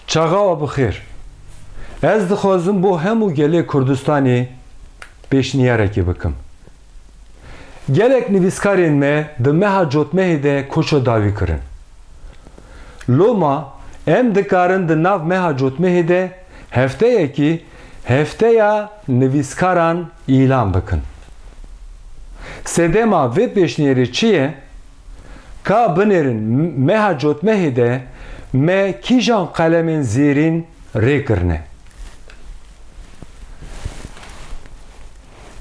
Çağa bixêr. Ez dixwazim bo hemû gelê Kurdistanê pêşniyareke bikim. Gelek nivîskarên me di meha cotmehê de koça dawî kirin. Loma em dikarin di nav meha cotmehê de hefteyekî hefteya nivîskaran îlan bikin. Sedema vê pêşniyarê çi ye? Ka binêrin meha cotmehê de me kîjan qalemên zêrîn rê kirine.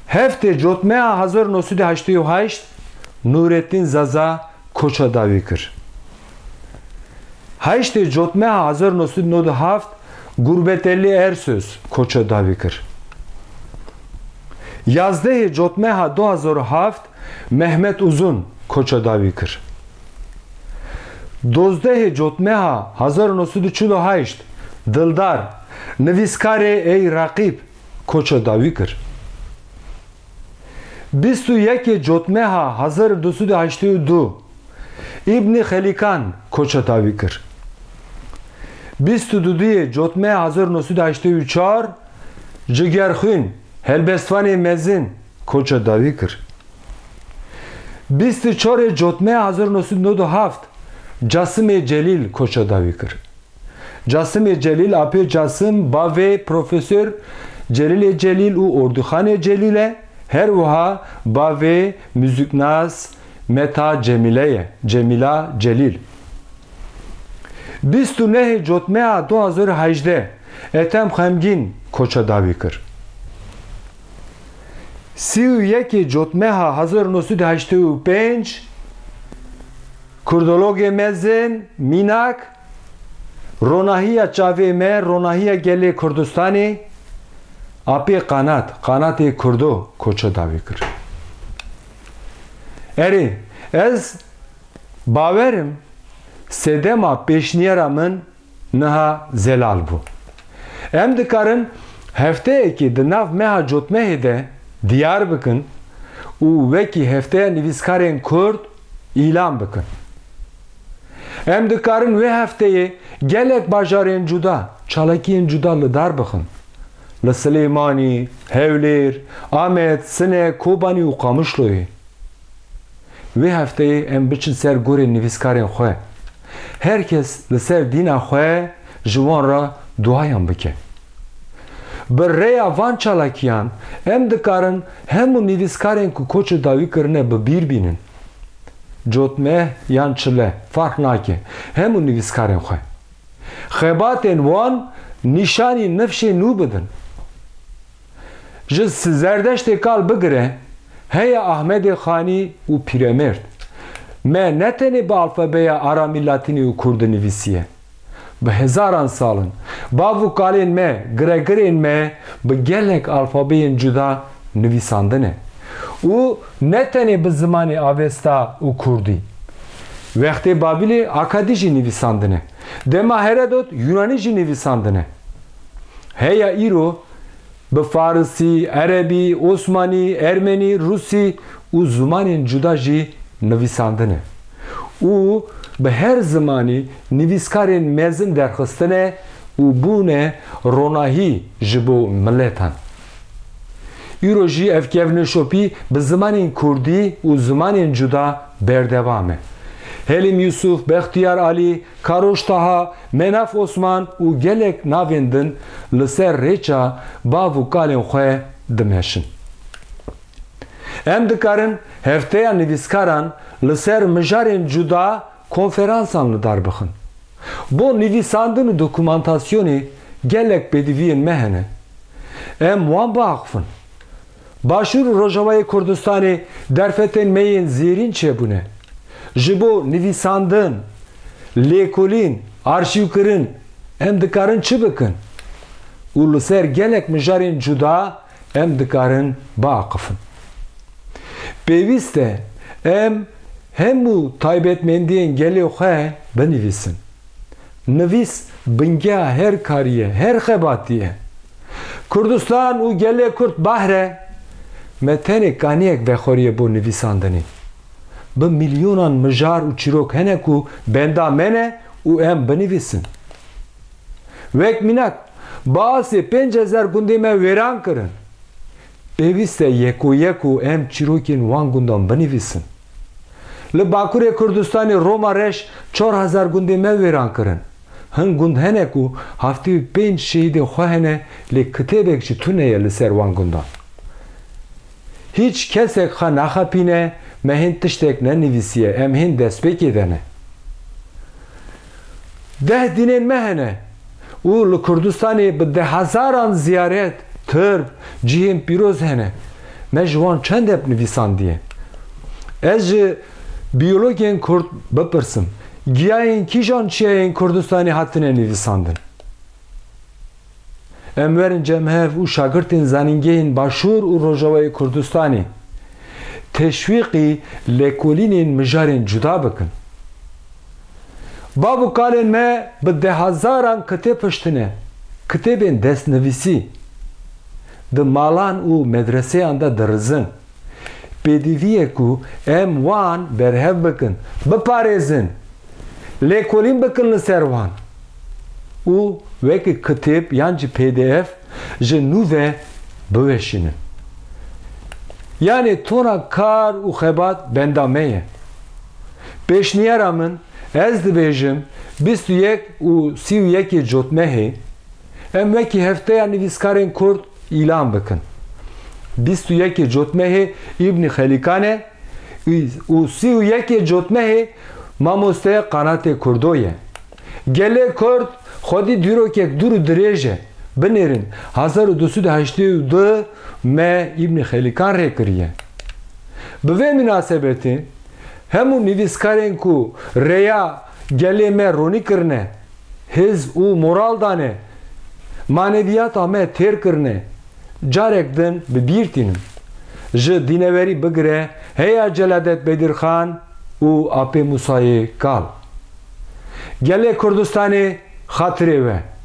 Heftê cotmeha 1988 Nurettin Zaza koça dawî kir. Heştê cotmeha 1997 Gurbetellî Ersöz koça dawî kir. Yazdehê cotmeha 2007 Mehmet Uzun koça dawî kir. Dozdehê cotmeha 1948 Dildar nivîskarê ey Raqîb koça dawî kir. 21 cotmeha 1982 İbni Xelikan koça dawî kir. 22 cotmeha 1984 Cigerxwîn Helbestvanê Mezin koça dawî kir. 24 cotmeha 1997 Casimê Celîl koça dawî kir. Casimê Celîl apê Casim bavê Profesör Celîlê Celîl û Orduxanê Celîl e her wiha bavê müziknaz Meta Cemile ye. Cemila Celîl. 29 cotmeha 2018 Ethem Xemgîn koça dawî kir. 31 cotmeha 1985 Kurdologê mezin Mînak Ronahiya çavê me Ronahiya gelê Kurdistanê apê Qanatê Kurdo koça dawî kir. Erê ez bawerim sedema pêşniyara min niha zelal bû. Em dikarin hefteyekî di nav meha cotmehê de diyar bikin û wekî hefteya nivîskarên Kurd îlan bikin. Em dikarin wê hefteyê gelek bajarên cuda, çalakiyên cuda li dar bixin. Li Silêmanî, Hewlêr, Amed, Sinek, Kobanî û Qamişloyê. Wê hefteyê em biçin ser gorên nivîskarên xwe. Herkes li ser dîna xwe ji wan re duayan bike. Bi rêya van çalakiyan em dikarin hemû nivîskarên ku koça dawî kirine bi bîr bînin. Cotmeh yan çile fark nake. Hemû nivîskarên xwe. Xebatên wan nîşanî nifşê nû bidin. Ji zerdeştê kal bigire heya Ahmedê Xanî û Pîremerd. Me ne tenê bi alfabeya Aramî Latînî û Kurdî nivîsiye. Bi hezaran salin bav û kalên me, giregirên me bi gelek alfabeyên cuda nivîsandine. û ne tenê bi zimanê Avesta û Kurdî. Wextê Babilê Akadî jî nivîsandine. Dema Herodot Yunanî jî nivîsandine. Heya îro bi Farsî, Erebî, Osmanî, Ermenî, Rusî û zimanên cuda jî nivîsandine. û bi her zimanî nivîskarên mezin derxistine û bûne ronahî ji bo milletan. Îro jî ev kevnişopî bi zimanên Kurdî û zimanên cuda berdewam e. Helim Yusuf, Bextiyar Ali, Karoş Taha, Menaf Osman û gelek navên din li ser rêça bav û kalên xwe dimeşin. Em dikarin hefteya nivîskaran li ser mijarên cuda konferansan li dar bixin. Bo nivîsandin û dokumantasyonê gelek pêdiviyên me hene. Em wan biaxivin. Başûr û Rojavayê Kurdistanê derfetên me yên zêrîn çêbûne. Ji bo nivîsandin, lêkolîn, arşîvkirin em dikarin çi bikin? û li ser gelek mijarên cuda em dikarin biaxivin. Pêwîst e em hemû taybetmendiyên gelê xwe binivîsin. Nivîs bingeha her kariye, her xebatî. Kurdistan û gelê Kurd bahre me tenê kaniyek vexweriye bo nivîsandinê. Bi milyonan mijar û çîrok hene ku benda me ne û em binivîsin. Vek minak bazı 5000 gundê me wêran kirin. Pêwîst e yekû em çîrokên wan gundan binivîsin. Li Bakurê Kurdistanê Roma reş 4000 gundê me wêran kirin. Hin gund hene ku heftê 5 şehîdê xwe hene lê kitêbek jî tune ye li ser wan gundan. Hiç kesek xwe naxapîne me hên tiştek nenivîsiye em hên destpêkê de ne. 10 dînên me hene û li Kurdistanê bi 10,000 ziyaret Tırk, cihên pîroz hene. Me ji wan çend hep nivîsandiye. Ez ji biyologên Kurd bipirsim. Giyayên kîjan çiyayên Kurdistanê hatine nivîsandin? Em werin cemhev û şagirtên zanîngehên Başûr û Rojavayê Kurdistanê teşwîqî lêkolînên mijarên cuda bikin. Bav û kalên me bi 10,000 kitêb piştine. Kitêbên destnivîsî di malan û medreseyan de dirizin. Pêdiviyê ku em wan berhev bikin, biparêzin, lêkolîn bikin li ser wan. û wekî kitêb yan jî PDF ji nû ve biweşînin. Yani tona kar û xebat benda me ye. Pêşniyara min ez dibêjim 21 û 31 Cotmehê em wekî hefteya nivîskarên Kurd îlan bikin. 21 Cotmehê İbn Xelîkan e û 31 Cotmehê mamosteya Qanatê Kurdo ye. Gelê Kurd xwedî dîrokek dur û dirêj e. Binêrin 1282 me İbn Xelîkan rê kiriye. Bi vê münasebetê hemû nivîskarên ku rêya gelê me ronî kirine, hêz û moral dane, maneviyata me têr kirine, carek din bibîrtînin. Ji dîneverî bigire Heya Celadet Bedirxan û Apê Musayê Kal. Gelê Kurdistanê xatirê we.